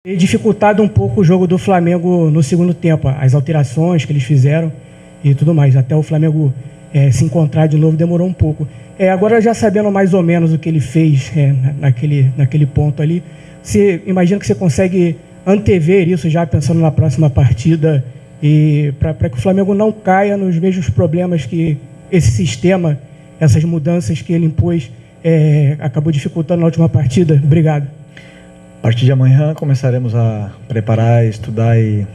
Tem dificultado um pouco o jogo do Flamengo no segundo tempo, as alterações que eles fizeram e tudo mais. Até o Flamengo se encontrar de novo demorou um pouco. Agora, já sabendo mais ou menos o que ele fez naquele ponto ali, você imagina que você consegue antever isso já pensando na próxima partida e para que o Flamengo não caia nos mesmos problemas que esse sistema, essas mudanças que ele impôs, acabou dificultando na última partida? Obrigado. A partir de amanhã começaremos a preparar, estudar e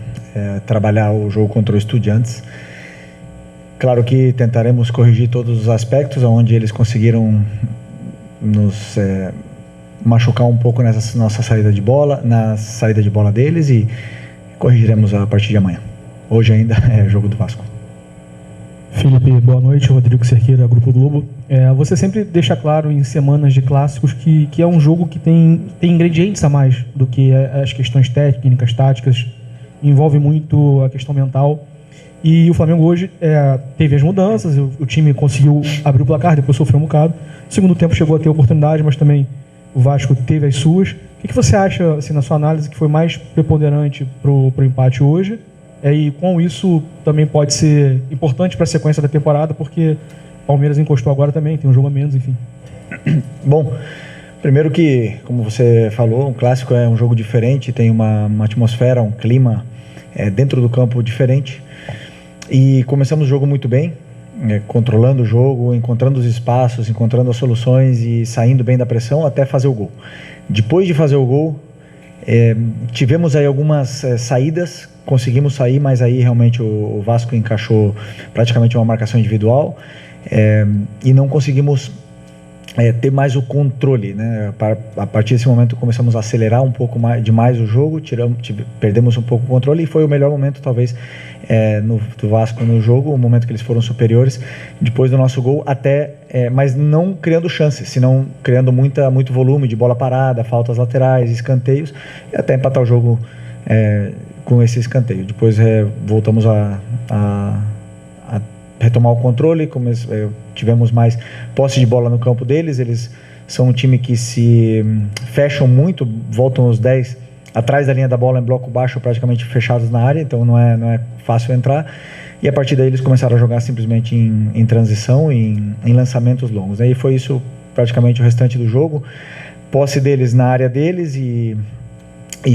trabalhar o jogo contra o Estudiantes. Claro que tentaremos corrigir todos os aspectos onde eles conseguiram nos machucar um pouco nessa nossa saída de bola, na saída de bola deles, e corrigiremos a partir de amanhã. Hoje ainda é jogo do Vasco. Felipe, boa noite. Rodrigo Cerqueira, Grupo Globo. Você sempre deixa claro em semanas de clássicos que é um jogo que tem ingredientes a mais do que as questões técnicas, táticas, envolve muito a questão mental. E o Flamengo hoje teve as mudanças, o time conseguiu abrir o placar, depois sofreu um bocado. No segundo tempo chegou a ter oportunidade, mas também o Vasco teve as suas. O que você acha, assim, na sua análise, que foi mais preponderante para o empate hoje? E com isso também pode ser importante para a sequência da temporada, porque o Palmeiras encostou agora também, tem um jogo a menos, enfim. Bom, primeiro que, como você falou, um clássico é um jogo diferente, tem uma atmosfera, um clima dentro do campo diferente. E começamos o jogo muito bem, controlando o jogo, encontrando os espaços, encontrando as soluções e saindo bem da pressão até fazer o gol. Depois de fazer o gol, tivemos aí algumas saídas, conseguimos sair, mas aí realmente o Vasco encaixou praticamente uma marcação individual e não conseguimos ter mais o controle, né? A partir desse momento começamos a acelerar um pouco demais o jogo, perdemos um pouco o controle e foi o melhor momento talvez do Vasco no jogo, o momento que eles foram superiores depois do nosso gol, mas não criando chances, senão criando muito volume de bola parada, faltas laterais, escanteios, e até empatar o jogo com esse escanteio. Depois voltamos a retomar o controle, tivemos mais posse de bola no campo deles. Eles são um time que se fecham muito, voltam os 10 atrás da linha da bola em bloco baixo, praticamente fechados na área, então não é fácil entrar, e a partir daí eles começaram a jogar simplesmente em transição, em lançamentos longos, e foi isso praticamente o restante do jogo, posse deles na área deles e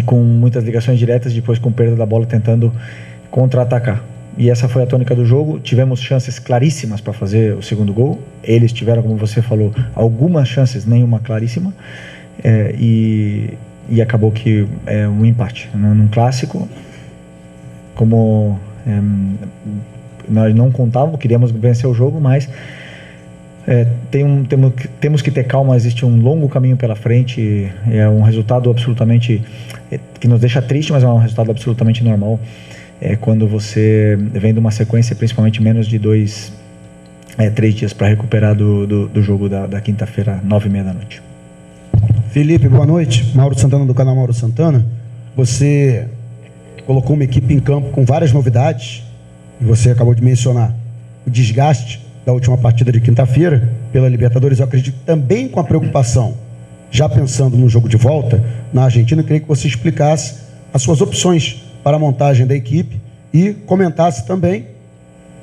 com muitas ligações diretas, depois com perda da bola tentando contra-atacar. E essa foi a tônica do jogo. Tivemos chances claríssimas para fazer o segundo gol. Eles tiveram, como você falou, algumas chances, nenhuma claríssima. E acabou que um empate. Num clássico, como nós não contávamos, queríamos vencer o jogo, mas temos que ter calma. Existe um longo caminho pela frente. É um resultado absolutamente que nos deixa triste, mas é um resultado absolutamente normal. Quando você vem de uma sequência, principalmente menos de 3 dias para recuperar do jogo da quinta-feira, 9h30 da noite. Felipe, boa noite. Mauro Santana, do canal Mauro Santana. Você colocou uma equipe em campo com várias novidades, e você acabou de mencionar o desgaste da última partida de quinta-feira pela Libertadores. Eu acredito também com a preocupação, já pensando no jogo de volta na Argentina. Eu queria que você explicasse as suas opções para a montagem da equipe e comentasse também,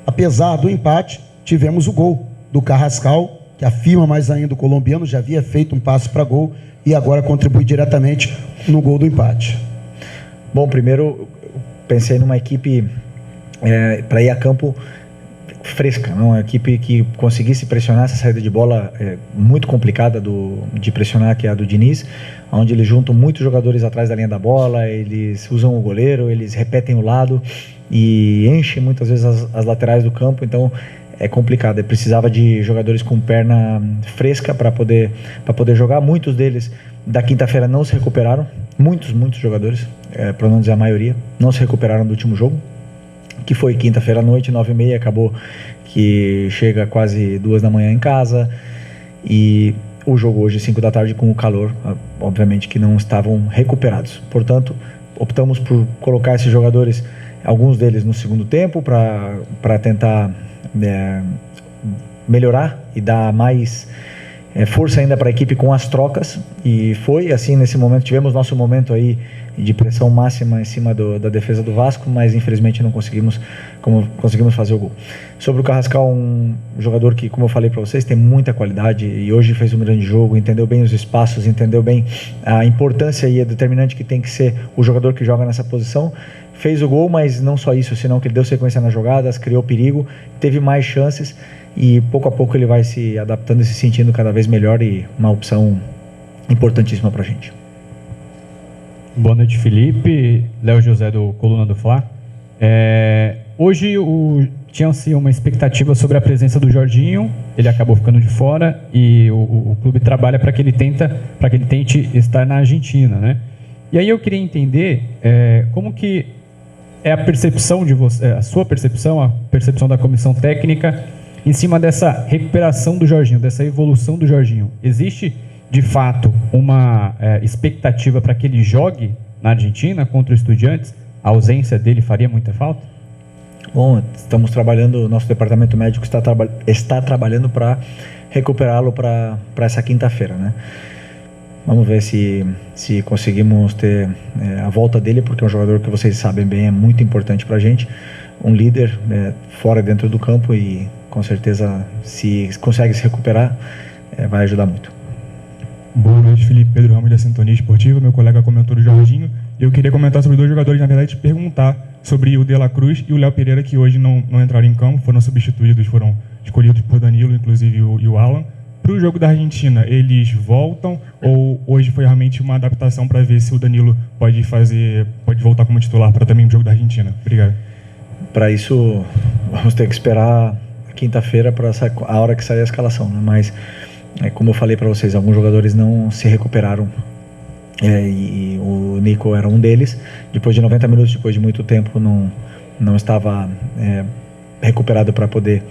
apesar do empate, tivemos o gol do Carrascal, que afirma mais ainda o colombiano, já havia feito um passe para gol e agora contribui diretamente no gol do empate. Bom, primeiro pensei numa equipe para ir a campo fresca, não? Uma equipe que conseguisse pressionar essa saída de bola muito complicada de pressionar, que é a do Diniz, onde eles juntam muitos jogadores atrás da linha da bola, eles usam o goleiro, eles repetem o lado e enchem muitas vezes as laterais do campo, então é complicado. Precisava de jogadores com perna fresca para poder jogar. Muitos deles da quinta-feira não se recuperaram, muitos jogadores, para não dizer a maioria, não se recuperaram do último jogo, que foi quinta-feira à noite, 9h30, acabou que chega quase 2 da manhã em casa, e o jogo hoje, 5 da tarde, com o calor, obviamente que não estavam recuperados. Portanto, optamos por colocar esses jogadores, alguns deles no segundo tempo, para tentar melhorar e dar mais força ainda para a equipe com as trocas, e foi assim. Nesse momento tivemos nosso momento aí de pressão máxima em cima da defesa do Vasco, mas infelizmente não conseguimos fazer o gol. Sobre o Carrascal, um jogador que, como eu falei para vocês, tem muita qualidade e hoje fez um grande jogo, entendeu bem os espaços, entendeu bem a importância e a determinante que tem que ser o jogador que joga nessa posição. Fez o gol, mas não só isso, senão que ele deu sequência nas jogadas, criou perigo, teve mais chances e pouco a pouco ele vai se adaptando e se sentindo cada vez melhor e uma opção importantíssima para a gente. Boa noite, Felipe. Léo José do Coluna do Fla. Hoje tinha-se uma expectativa sobre a presença do Jorginho, ele acabou ficando de fora e o clube trabalha para que ele tente estar na Argentina, né? E aí eu queria entender como que é a percepção de você, a sua percepção, a percepção da comissão técnica em cima dessa recuperação do Jorginho, dessa evolução do Jorginho. Existe de fato uma expectativa para que ele jogue na Argentina contra o Estudiantes? A ausência dele faria muita falta? Bom, estamos trabalhando, o nosso departamento médico está trabalhando para recuperá-lo para essa quinta-feira, né? Vamos ver se conseguimos ter a volta dele, porque é um jogador que vocês sabem bem, é muito importante para a gente, um líder fora e dentro do campo e com certeza se consegue se recuperar, vai ajudar muito. Boa noite, Felipe. Pedro Ramos da Sintonia Esportiva, meu colega comentou do Jorginho. Eu queria comentar sobre dois jogadores, na verdade, te perguntar sobre o De La Cruz e o Léo Pereira, que hoje não entraram em campo, foram substituídos, foram escolhidos por Danilo, inclusive e o Alan. Para o jogo da Argentina, eles voltam ou hoje foi realmente uma adaptação para ver se o Danilo pode voltar como titular para também o jogo da Argentina? Obrigado. Para isso, vamos ter que esperar quinta-feira para a hora que sair a escalação, né? Mas como eu falei para vocês, alguns jogadores não se recuperaram e o Nico era um deles. Depois de 90 minutos, depois de muito tempo, não estava recuperado para poder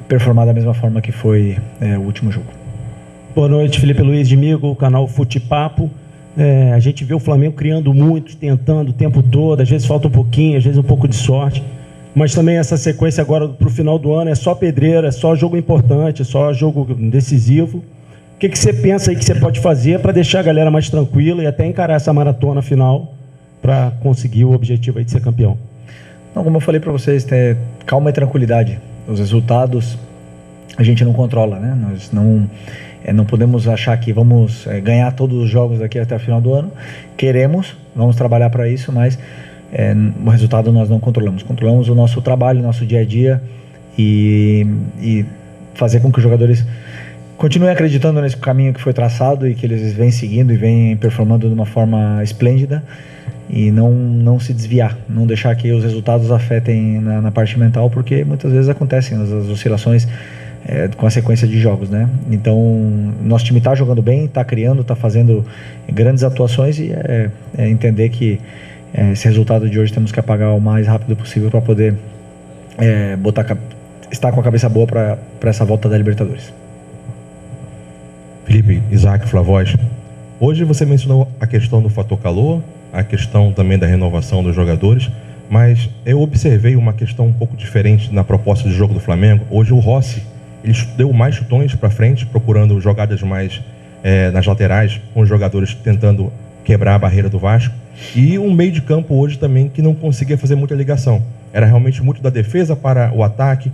performar da mesma forma que foi o último jogo. Boa noite, Felipe Luiz de Migo, canal Futepapo. A gente vê o Flamengo criando muito, tentando o tempo todo, às vezes falta um pouquinho, às vezes um pouco de sorte. Mas também essa sequência agora para o final do ano é só pedreira, é só jogo importante, é só jogo decisivo. O que você pensa aí que você pode fazer para deixar a galera mais tranquila e até encarar essa maratona final para conseguir o objetivo aí de ser campeão? Não, como eu falei para vocês, calma e tranquilidade. Os resultados a gente não controla, né? Nós não podemos achar que vamos ganhar todos os jogos daqui até o final do ano. Queremos, vamos trabalhar para isso, mas o resultado nós não controlamos. Controlamos o nosso trabalho, o nosso dia a dia e fazer com que os jogadores continuem acreditando nesse caminho que foi traçado e que eles vêm seguindo e vêm performando de uma forma esplêndida e não se desviar, não deixar que os resultados afetem na parte mental, porque muitas vezes acontecem as oscilações com a sequência de jogos, né? Então, nosso time está jogando bem, está criando, está fazendo grandes atuações e entender que esse resultado de hoje temos que apagar o mais rápido possível para poder estar com a cabeça boa para essa volta da Libertadores. Felipe, Isaac, Flavoz, hoje você mencionou a questão do fator calor, a questão também da renovação dos jogadores, mas eu observei uma questão um pouco diferente na proposta de jogo do Flamengo. Hoje o Rossi, ele deu mais chutões para frente, procurando jogadas mais nas laterais, com os jogadores tentando quebrar a barreira do Vasco, e um meio de campo hoje também que não conseguia fazer muita ligação. Era realmente muito da defesa para o ataque,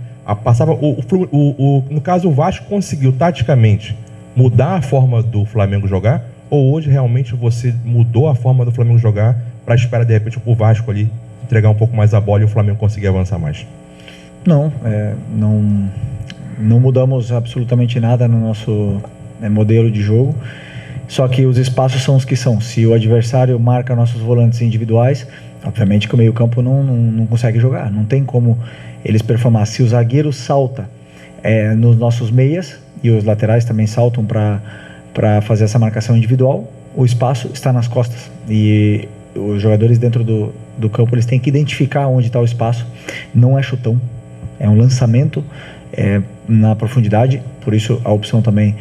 no caso o Vasco conseguiu taticamente mudar a forma do Flamengo jogar, ou hoje realmente você mudou a forma do Flamengo jogar para esperar de repente o Vasco ali entregar um pouco mais a bola e o Flamengo conseguir avançar mais? Não mudamos absolutamente nada no nosso modelo de jogo, só que os espaços são os que são. Se o adversário marca nossos volantes individuais, obviamente que o meio campo não consegue jogar, não tem como eles performar. Se o zagueiro salta nos nossos meias e os laterais também saltam para fazer essa marcação individual, o espaço está nas costas e os jogadores dentro do campo eles têm que identificar onde está o espaço. Não é chutão, é um lançamento na profundidade. Por isso a opção também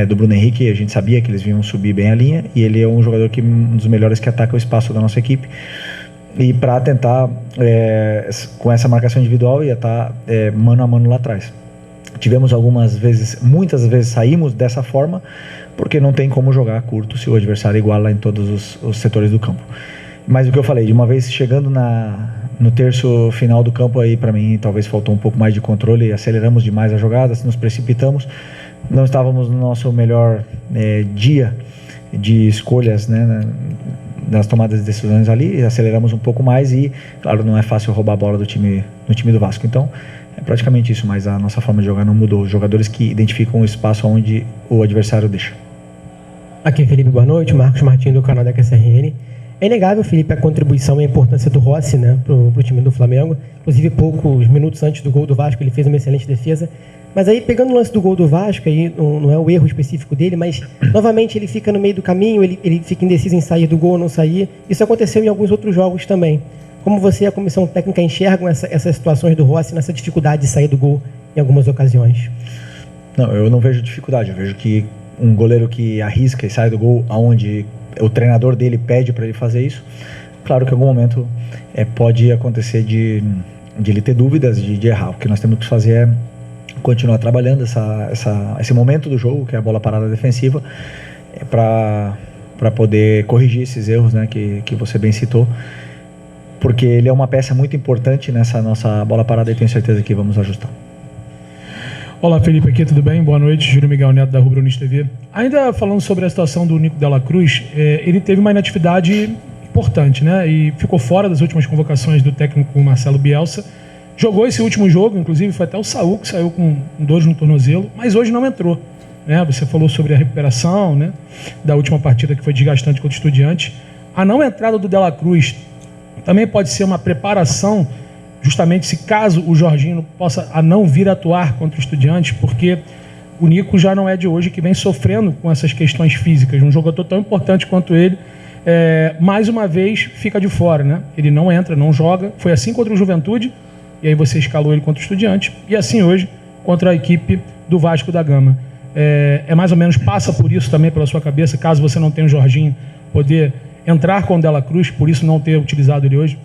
do Bruno Henrique. A gente sabia que eles vinham subir bem a linha e ele é um jogador um dos melhores que ataca o espaço da nossa equipe, e para tentar com essa marcação individual ia estar mano a mano lá atrás. Tivemos muitas vezes saímos dessa forma, porque não tem como jogar curto se o adversário iguala em todos os setores do campo. Mas o que eu falei, de uma vez chegando no terço final do campo aí, para mim, talvez faltou um pouco mais de controle, aceleramos demais as jogadas, nos precipitamos, não estávamos no nosso melhor dia de escolhas, né, nas tomadas de decisões ali, aceleramos um pouco mais e, claro, não é fácil roubar a bola do time do Vasco. Então, é praticamente isso, mas a nossa forma de jogar não mudou. Os jogadores que identificam o espaço onde o adversário deixa. Aqui, Felipe, boa noite. Marcos Martins, do canal da QSRN. É inegável, Felipe, a contribuição e a importância do Rossi, né, pro time do Flamengo. Inclusive, poucos minutos antes do gol do Vasco, ele fez uma excelente defesa. Mas aí, pegando o lance do gol do Vasco, aí não é o erro específico dele, mas, novamente, ele fica no meio do caminho, ele fica indeciso em sair do gol ou não sair. Isso aconteceu em alguns outros jogos também. Como você e a comissão técnica enxergam essas situações do Rossi nessa dificuldade de sair do gol em algumas ocasiões? Não, eu não vejo dificuldade. Eu vejo que um goleiro que arrisca e sai do gol aonde o treinador dele pede para ele fazer isso, claro que em algum momento pode acontecer de ele ter dúvidas, de errar. O que nós temos que fazer é continuar trabalhando esse momento do jogo, que é a bola parada defensiva, para poder corrigir esses erros, né, que você bem citou, porque ele é uma peça muito importante nessa nossa bola parada e tenho certeza que vamos ajustar. Olá, Felipe, aqui, tudo bem? Boa noite, Júlio Miguel Neto da Rubro News TV. Ainda falando sobre a situação do Nico Dela Cruz, ele teve uma inatividade importante, né? E ficou fora das últimas convocações do técnico Marcelo Bielsa. Jogou esse último jogo, inclusive foi até o Saúl que saiu com dores no tornozelo, mas hoje não entrou, né? Você falou sobre a recuperação, né, da última partida que foi desgastante contra o Estudiantes. A não entrada do Dela Cruz também pode ser uma preparação, justamente se caso o Jorginho possa não vir atuar contra o Estudiantes, porque o Nico já não é de hoje que vem sofrendo com essas questões físicas. Um jogador tão importante quanto ele, mais uma vez, fica de fora, né? Ele não entra, não joga. Foi assim contra o Juventude, e aí você escalou ele contra o Estudiantes, e assim hoje contra a equipe do Vasco da Gama. Mais ou menos, passa por isso também pela sua cabeça, caso você não tenha o Jorginho, poder entrar com o Dela Cruz, por isso não ter utilizado ele hoje?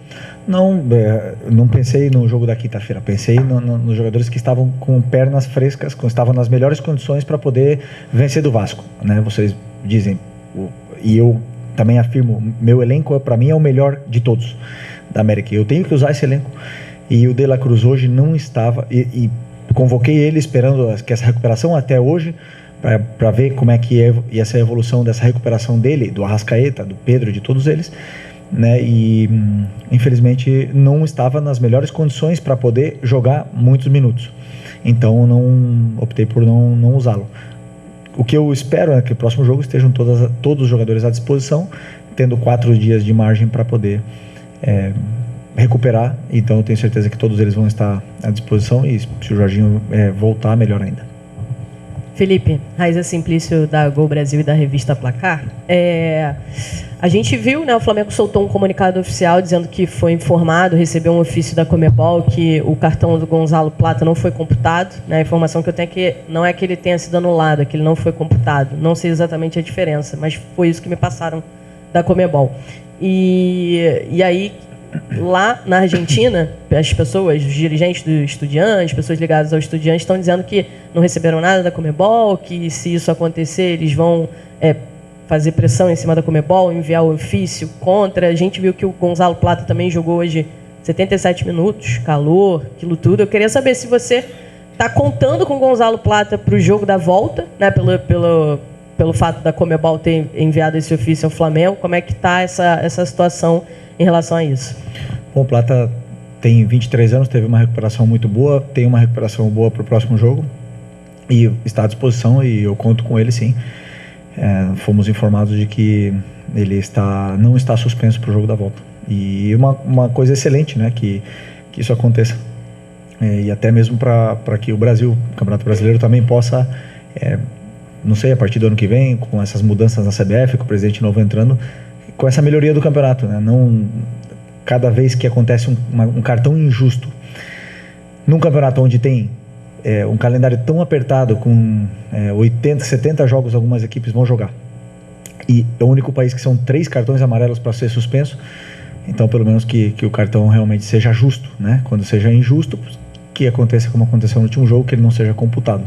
Não pensei no jogo da quinta-feira, pensei nos jogadores que estavam com pernas frescas, que estavam nas melhores condições para poder vencer do Vasco, né? Vocês dizem, e eu também afirmo, meu elenco para mim é o melhor de todos da América, eu tenho que usar esse elenco, e o Dela Cruz hoje não estava, e convoquei ele esperando que essa recuperação até hoje, para ver como é que ia ser a evolução dessa recuperação dele, do Arrascaeta, do Pedro, de todos eles, né? E infelizmente não estava nas melhores condições para poder jogar muitos minutos, então optei por não usá-lo. O que eu espero é que o próximo jogo estejam todos os jogadores à disposição, tendo 4 dias de margem para poder recuperar, então eu tenho certeza que todos eles vão estar à disposição, e se o Jorginho voltar, melhor ainda. Felipe, Raiza Simplício da Gol Brasil e da revista Placar. A gente viu, né, o Flamengo soltou um comunicado oficial dizendo que foi informado, recebeu um ofício da Conmebol que o cartão do Gonzalo Plata não foi computado, né? A informação que eu tenho é que não é que ele tenha sido anulado, é que ele não foi computado. Não sei exatamente a diferença, mas foi isso que me passaram da Conmebol. E aí, lá na Argentina, as pessoas, os dirigentes do Estudiantes, pessoas ligadas ao Estudiantes, estão dizendo que não receberam nada da Conmebol, que se isso acontecer, eles vão fazer pressão em cima da Conmebol, enviar o ofício contra. A gente viu que o Gonzalo Plata também jogou hoje 77 minutos, calor, aquilo tudo. Eu queria saber se você está contando com o Gonzalo Plata para o jogo da volta, né, pelo fato da Conmebol ter enviado esse ofício ao Flamengo. Como é que está essa situação em relação a isso? Bom, o Plata tem 23 anos, teve uma recuperação muito boa, tem uma recuperação boa para o próximo jogo e está à disposição, e eu conto com ele, sim. Fomos informados de que ele não está suspenso para o jogo da volta, e uma coisa excelente, né, que isso aconteça, e até mesmo para que o Campeonato Brasileiro também possa, não sei, a partir do ano que vem, com essas mudanças na CBF, com o presidente novo entrando, com essa melhoria do campeonato, né? Não, cada vez que acontece um cartão injusto num campeonato onde tem um calendário tão apertado, com 80, 70 jogos, algumas equipes vão jogar, e é o único país que são 3 cartões amarelos para ser suspenso, então pelo menos que o cartão realmente seja justo, né? Quando seja injusto, que aconteça como aconteceu no último jogo, que ele não seja computado.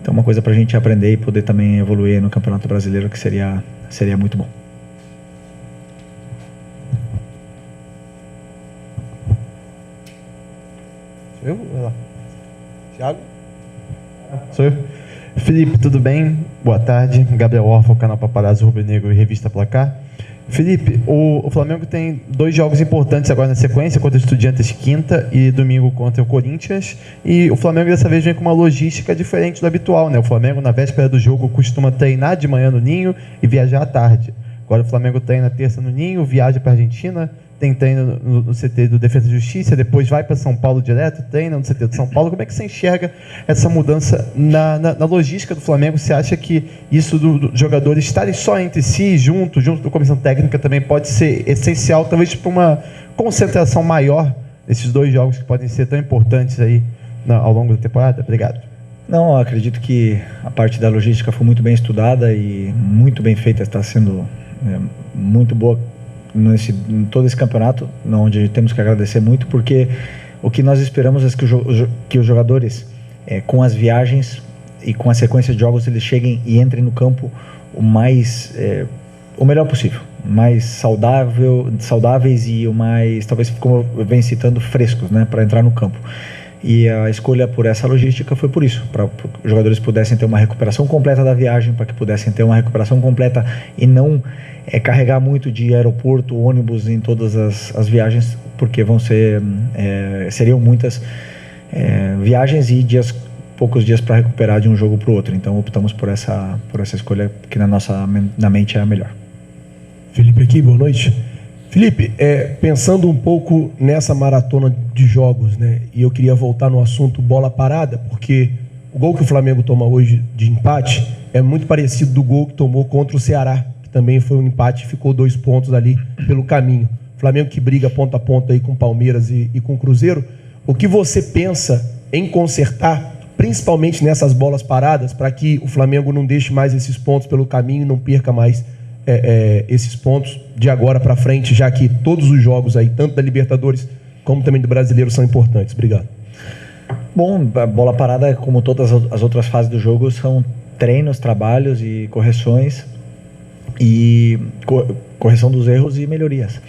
Então uma coisa para a gente aprender e poder também evoluir no Campeonato Brasileiro, que seria muito bom. Eu? Vai lá. Thiago? Sou eu? Felipe, tudo bem? Boa tarde. Gabriel Orfa, canal Paparazzo Rubro Negro e Revista Placar. Felipe, o Flamengo tem 2 jogos importantes agora na sequência, contra o Estudiantes quinta e domingo contra o Corinthians. E o Flamengo dessa vez vem com uma logística diferente do habitual, né? O Flamengo, na véspera do jogo, costuma treinar de manhã no Ninho e viajar à tarde. Agora o Flamengo treina terça no Ninho, viaja para a Argentina, tem treino no CT do Defesa e Justiça, depois vai para São Paulo direto, treina no CT de São Paulo. Como é que você enxerga essa mudança na logística do Flamengo? Você acha que isso dos jogadores estarem só entre si, junto da comissão técnica, também pode ser essencial, talvez para uma concentração maior nesses 2 jogos que podem ser tão importantes aí ao longo da temporada? Obrigado. Não, acredito que a parte da logística foi muito bem estudada e muito bem feita, está sendo muito boa em todo esse campeonato, onde temos que agradecer muito, porque o que nós esperamos é que os jogadores, com as viagens e com a sequência de jogos, eles cheguem e entrem no campo o melhor possível, mais saudáveis e o mais, talvez, como eu venho citando, frescos, né, para entrar no campo. E a escolha por essa logística foi por isso, para que os jogadores pudessem ter uma recuperação completa da viagem, para que pudessem ter uma recuperação completa e não carregar muito de aeroporto, ônibus em todas as viagens, porque seriam muitas viagens e poucos dias para recuperar de um jogo para o outro. Então optamos por essa escolha que na mente é a melhor. Felipe aqui, boa noite. Felipe, pensando um pouco nessa maratona de jogos, né? E eu queria voltar no assunto bola parada, porque o gol que o Flamengo toma hoje de empate é muito parecido do gol que tomou contra o Ceará, que também foi um empate, ficou 2 pontos ali pelo caminho. O Flamengo que briga ponta a ponta aí com o Palmeiras e com o Cruzeiro. O que você pensa em consertar, principalmente nessas bolas paradas, para que o Flamengo não deixe mais esses pontos pelo caminho e não perca mais esses pontos de agora para frente, já que todos os jogos aí, tanto da Libertadores como também do Brasileiro, são importantes? Obrigado. Bom, a bola parada, como todas as outras fases do jogo, são treinos, trabalhos e correções e correção dos erros e melhorias.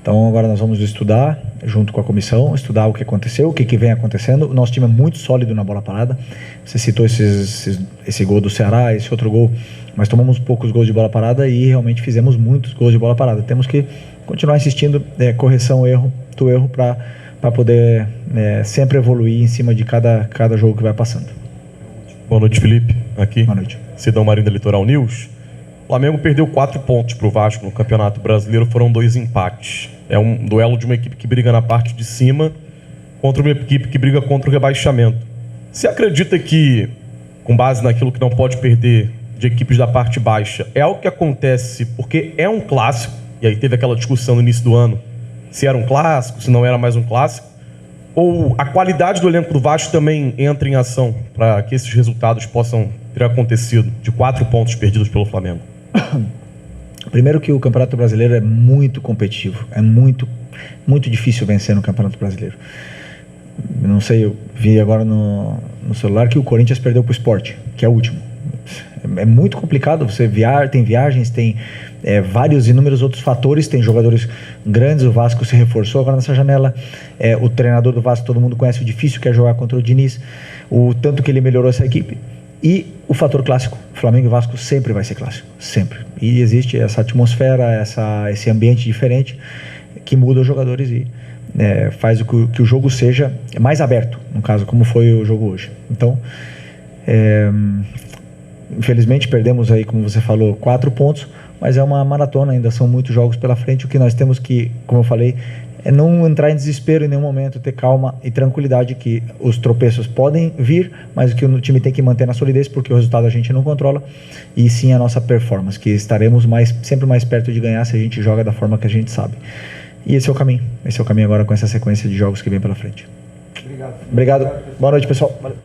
Então agora nós vamos estudar junto com a comissão, estudar o que aconteceu, o que vem acontecendo. O nosso time é muito sólido na bola parada. Você citou esse gol do Ceará, esse outro gol, mas tomamos poucos gols de bola parada e realmente fizemos muitos gols de bola parada. Temos que continuar insistindo, correção erro para poder sempre evoluir em cima de cada jogo que vai passando. Boa noite, Felipe. Aqui. Boa noite. Cidão Marinho da Litoral News. O Flamengo perdeu 4 pontos para o Vasco no Campeonato Brasileiro, foram 2 empates. É um duelo de uma equipe que briga na parte de cima contra uma equipe que briga contra o rebaixamento. Você acredita que, com base naquilo que não pode perder de equipes da parte baixa, é algo que acontece porque é um clássico, e aí teve aquela discussão no início do ano, se era um clássico, se não era mais um clássico, ou a qualidade do elenco do Vasco também entra em ação para que esses resultados possam ter acontecido, de 4 pontos perdidos pelo Flamengo? Primeiro que o Campeonato Brasileiro é muito competitivo, é muito, muito difícil vencer no Campeonato Brasileiro. Não sei, eu vi agora no celular que o Corinthians perdeu para o Sport, que é o último. É muito complicado, tem viagens, tem vários inúmeros outros fatores, tem jogadores grandes, o Vasco se reforçou agora nessa janela, o treinador do Vasco, todo mundo conhece o difícil que é jogar contra o Diniz, o tanto que ele melhorou essa equipe, e o fator clássico. Flamengo e Vasco sempre vai ser clássico, sempre. E existe essa atmosfera, esse ambiente diferente que muda os jogadores e faz que o jogo seja mais aberto, no caso, como foi o jogo hoje. Então, infelizmente perdemos aí, como você falou, 4 pontos, mas é uma maratona, ainda são muitos jogos pela frente. O que nós temos que, como eu falei, é não entrar em desespero em nenhum momento, ter calma e tranquilidade, que os tropeços podem vir, mas o que o time tem que manter na solidez, porque o resultado a gente não controla, e sim a nossa performance, que estaremos sempre mais perto de ganhar se a gente joga da forma que a gente sabe. E esse é o caminho agora com essa sequência de jogos que vem pela frente. Obrigado. Boa noite, pessoal. Valeu.